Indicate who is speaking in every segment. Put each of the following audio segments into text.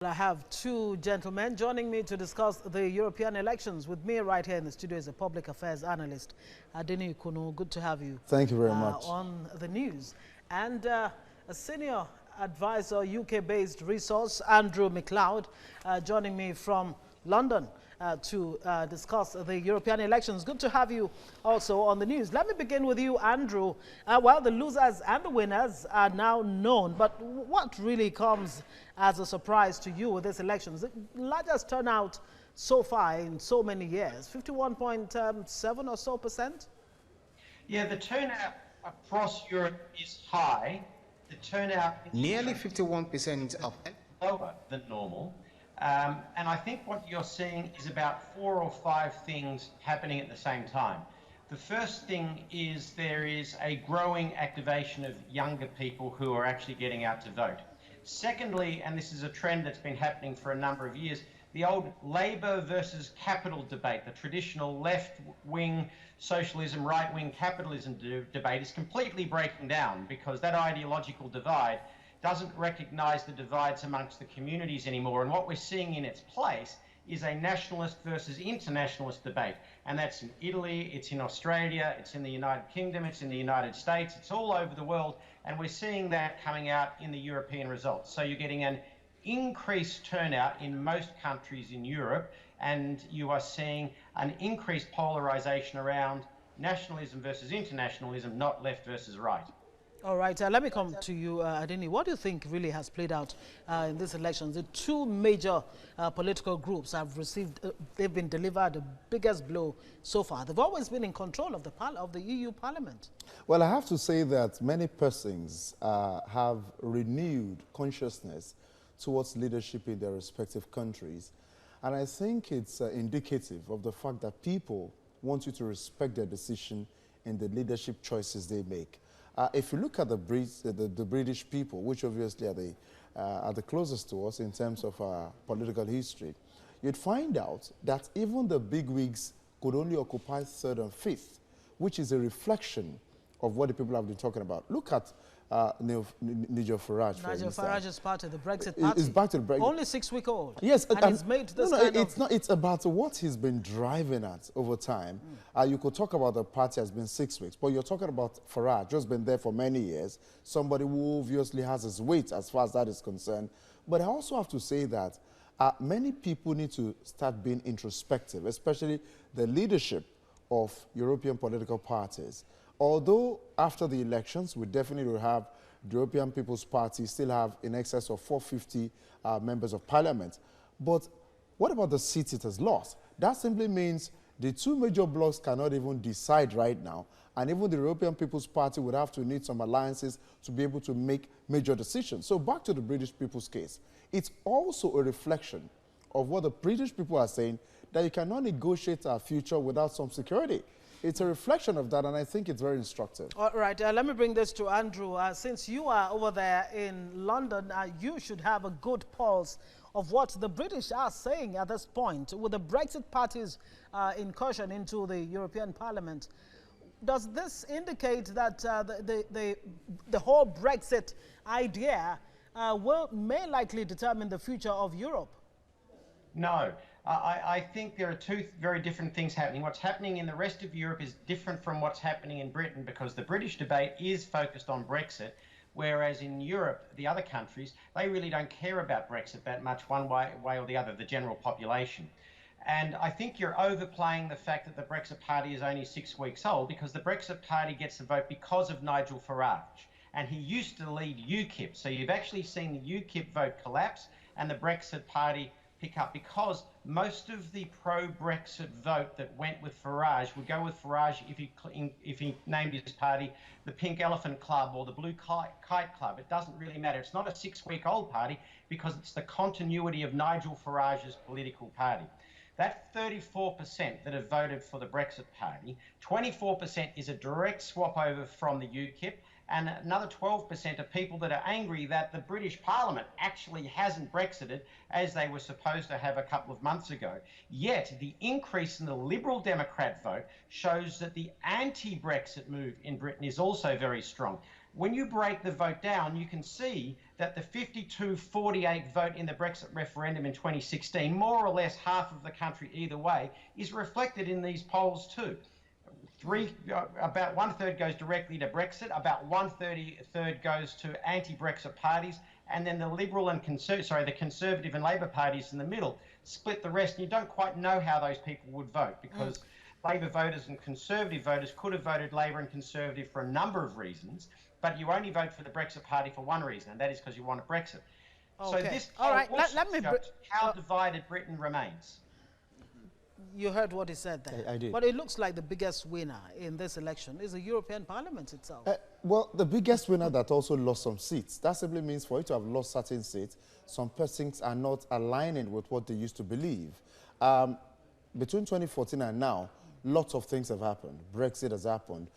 Speaker 1: I have two gentlemen joining me to discuss the European elections. With me right here in the studio is a public affairs analyst, Adeniyi Kunnu. Good to have you.
Speaker 2: Thank you very much.
Speaker 1: On the news. And a senior advisor, UK-based resource, Andrew Macleod, joining me from London to discuss the European elections. Good to have you also on the news. Let me begin with you, Andrew. Well, the losers and the winners are now known, but what really comes as a surprise to you with this election? The largest turnout so far in so many years, 51.7 or so percent?
Speaker 3: Yeah, the turnout across Europe is high. The turnout is
Speaker 4: nearly 51% of
Speaker 3: lower than normal. And I think what you're seeing is about 4 or 5 things happening at the same time. The first thing is there is a growing activation of younger people who are actually getting out to vote. Secondly, and this is a trend that's been happening for a number of years, the old Labour versus capital debate, the traditional left-wing socialism, right-wing capitalism debate is completely breaking down because that ideological divide doesn't recognise the divides amongst the communities anymore. And what we're seeing in its place is a nationalist versus internationalist debate. And that's in Italy, it's in Australia, it's in the United Kingdom, it's in the United States, it's all over the world. And we're seeing that coming out in the European results. So you're getting an increased turnout in most countries in Europe, and you are seeing an increased polarisation around nationalism versus internationalism, not left versus right.
Speaker 1: All right, let me come to you, Adeniyi. What do you think really has played out in these elections? The two major political groups have received, they've been delivered the biggest blow so far. They've always been in control of the EU Parliament.
Speaker 2: Well, I have to say that many persons have renewed consciousness towards leadership in their respective countries. And I think it's indicative of the fact that people want you to respect their decision in the leadership choices they make. If you look at the British people, which obviously are the closest to us in terms of political history, you'd find out that even the bigwigs could only occupy third and fifth, which is a reflection of what the people have been talking about. Look at Nigel Farage.
Speaker 1: Nigel Farage's party, the Brexit party.
Speaker 2: It's back to the Brexit.
Speaker 1: Only 6-week-old.
Speaker 2: Yes,
Speaker 1: and he's made this
Speaker 2: it's about what he's been driving at over time. You could talk about the party has been 6 weeks, but you're talking about Farage, just been there for many years. Somebody who obviously has his weight as far as that is concerned. But I also have to say that many people need to start being introspective, especially the leadership of European political parties. Although after the elections, we definitely will have the European People's Party still have in excess of 450 members of parliament. But what about the seats it has lost? That simply means the two major blocs cannot even decide right now. And even the European People's Party would have to need some alliances to be able to make major decisions. So back to the British people's case. It's also a reflection of what the British people are saying, that you cannot negotiate our future without some security. It's a reflection of that, and I think it's very instructive.
Speaker 1: All right, let me bring this to Andrew. Since you are over there in London, you should have a good pulse of what the British are saying at this point with the Brexit party's incursion into the European Parliament. Does this indicate that the whole Brexit idea may likely determine the future of Europe?
Speaker 3: No. I think there are two very different things happening. What's happening in the rest of Europe is different from what's happening in Britain because the British debate is focused on Brexit, whereas in Europe, the other countries, they really don't care about Brexit that much one way or the other, the general population. And I think you're overplaying the fact that the Brexit party is only 6 weeks old because the Brexit party gets the vote because of Nigel Farage. And he used to lead UKIP. So you've actually seen the UKIP vote collapse and the Brexit party pick up because most of the pro-Brexit vote that went with Farage would go with Farage if he named his party the Pink Elephant Club or the Blue Kite Club. It doesn't really matter. It's not a 6-week-old party because it's the continuity of Nigel Farage's political party. That 34% that have voted for the Brexit party, 24% is a direct swap over from the UKIP, and another 12% are people that are angry that the British Parliament actually hasn't Brexited as they were supposed to have a couple of months ago. Yet the increase in the Liberal Democrat vote shows that the anti-Brexit move in Britain is also very strong. When you break the vote down, you can see that the 52-48 vote in the Brexit referendum in 2016, more or less half of the country either way, is reflected in these polls too. About 1/3 goes directly to Brexit, about 1/3 goes to anti-Brexit parties, and then the Liberal and the Conservative and Labor parties in the middle split the rest. And you don't quite know how those people would vote, because Labor voters and Conservative voters could have voted Labor and Conservative for a number of reasons, but you only vote for the Brexit party for one reason, and that is because you want a Brexit.
Speaker 1: Okay.
Speaker 3: So this
Speaker 1: all right.
Speaker 3: let me shows how divided Britain remains.
Speaker 1: You heard what he said there.
Speaker 2: I did.
Speaker 1: But it looks like the biggest winner in this election is the European Parliament itself.
Speaker 2: Well, the biggest winner that also lost some seats. That simply means for you to have lost certain seats, some persons are not aligning with what they used to believe. Between 2014 and now, lots of things have happened. Brexit has happened.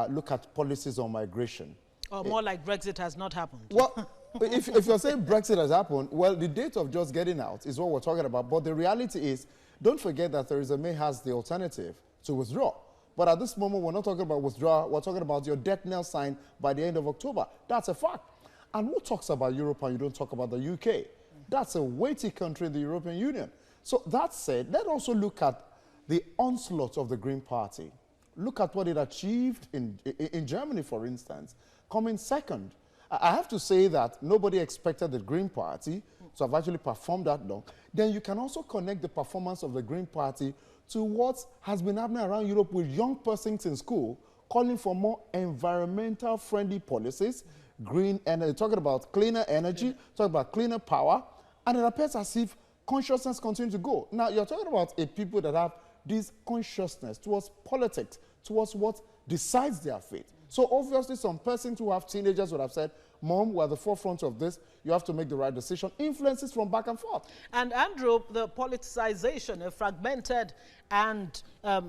Speaker 2: Look at policies on migration.
Speaker 1: Or more like Brexit has not happened.
Speaker 2: Well, if you're saying Brexit has happened, well, the date of just getting out is what we're talking about. But the reality is, don't forget that Theresa May has the alternative to withdraw. But at this moment, we're not talking about withdrawal. We're talking about your death knell sign by the end of October. That's a fact. And who talks about Europe and you don't talk about the UK? That's a weighty country in the European Union. So that said, let's also look at the onslaught of the Green Party. Look at what it achieved in Germany, for instance, coming second. I have to say that nobody expected the Green Party to have actually performed that long. Then you can also connect the performance of the Green Party to what has been happening around Europe with young persons in school calling for more environmental friendly policies, green energy, talking about cleaner energy, talking about cleaner power, and it appears as if consciousness continues to go. Now, you're talking about a people that have this consciousness towards politics, towards what decides their fate. So obviously some persons who have teenagers would have said, Mom, we're at the forefront of this. You have to make the right decision. Influences from back and forth.
Speaker 1: And Andrew, the politicization, a fragmented and, a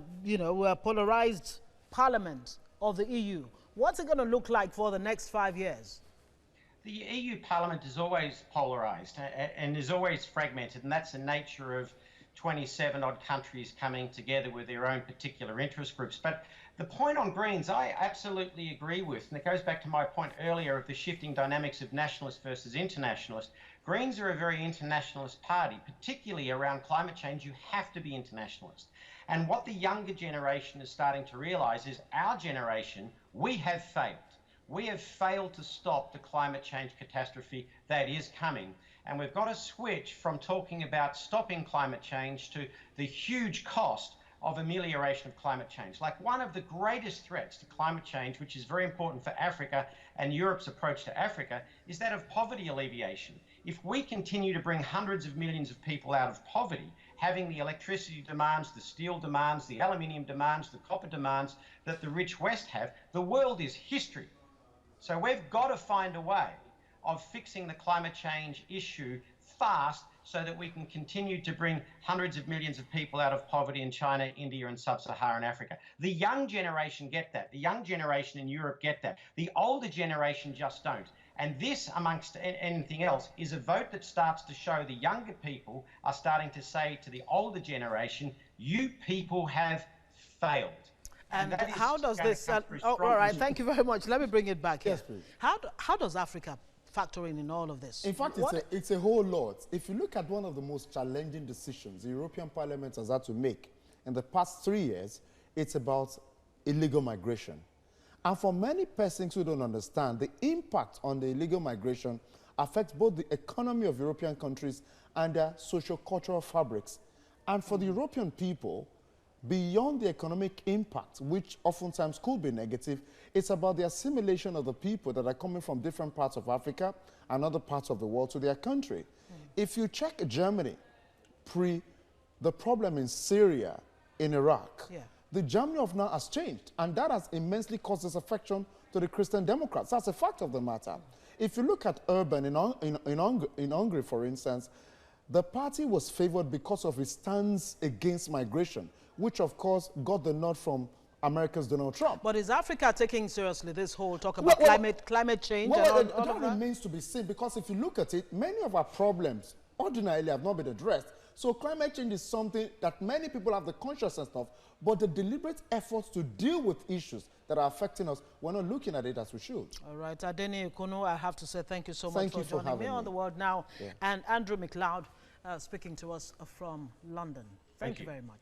Speaker 1: polarized parliament of the EU, what's it going to look like for the next 5 years?
Speaker 3: The EU Parliament is always polarised and is always fragmented, and that's the nature of 27 odd countries coming together with their own particular interest groups. But the point on Greens, I absolutely agree with, and it goes back to my point earlier of the shifting dynamics of nationalist versus internationalist. Greens are a very internationalist party, particularly around climate change. You have to be internationalist. And what the younger generation is starting to realise is our generation, we have failed. We have failed to stop the climate change catastrophe that is coming. And we've got to switch from talking about stopping climate change to the huge cost of amelioration of climate change. Like, one of the greatest threats to climate change, which is very important for Africa and Europe's approach to Africa, is that of poverty alleviation. If we continue to bring hundreds of millions of people out of poverty, having the electricity demands, the steel demands, the aluminium demands, the copper demands that the rich West have, the world is history. So we've got to find a way of fixing the climate change issue fast so that we can continue to bring hundreds of millions of people out of poverty in China, India and sub-Saharan Africa. The young generation get that. The young generation in Europe get that. The older generation just don't. And this, amongst anything else, is a vote that starts to show the younger people are starting to say to the older generation, you people have failed.
Speaker 1: And how does this... all right, thank you very much. Let me bring it back here.
Speaker 2: Yes, please.
Speaker 1: How does Africa factor in all of this?
Speaker 2: In fact, it's a whole lot. If you look at one of the most challenging decisions the European Parliament has had to make in the past 3 years, it's about illegal migration. And for many persons who don't understand, the impact on the illegal migration affects both the economy of European countries and their socio-cultural fabrics. And for the European people, beyond the economic impact, which oftentimes could be negative, it's about the assimilation of the people that are coming from different parts of Africa and other parts of the world to their country. If you check Germany, pre the problem in Syria, in Iraq, the Germany of now has changed, and that has immensely caused disaffection to the Christian Democrats. That's a fact of the matter. If you look at Orban in Hungary, for instance, the party was favored because of its stance against migration, which of course got the nod from America's Donald Trump.
Speaker 1: But is Africa taking seriously this whole talk about climate change?
Speaker 2: That remains to be seen, because if you look at it, many of our problems ordinarily have not been addressed. So climate change is something that many people have the consciousness of, but the deliberate efforts to deal with issues that are affecting us, we're not looking at it as we should.
Speaker 1: All right, Adeniyi, Kunnu, I have to say thank you so much
Speaker 2: Thank
Speaker 1: for
Speaker 2: you for
Speaker 1: joining me
Speaker 2: having
Speaker 1: on The
Speaker 2: me.
Speaker 1: World Now.
Speaker 2: Yeah.
Speaker 1: And Andrew Macleod speaking to us from London. Thank you very much.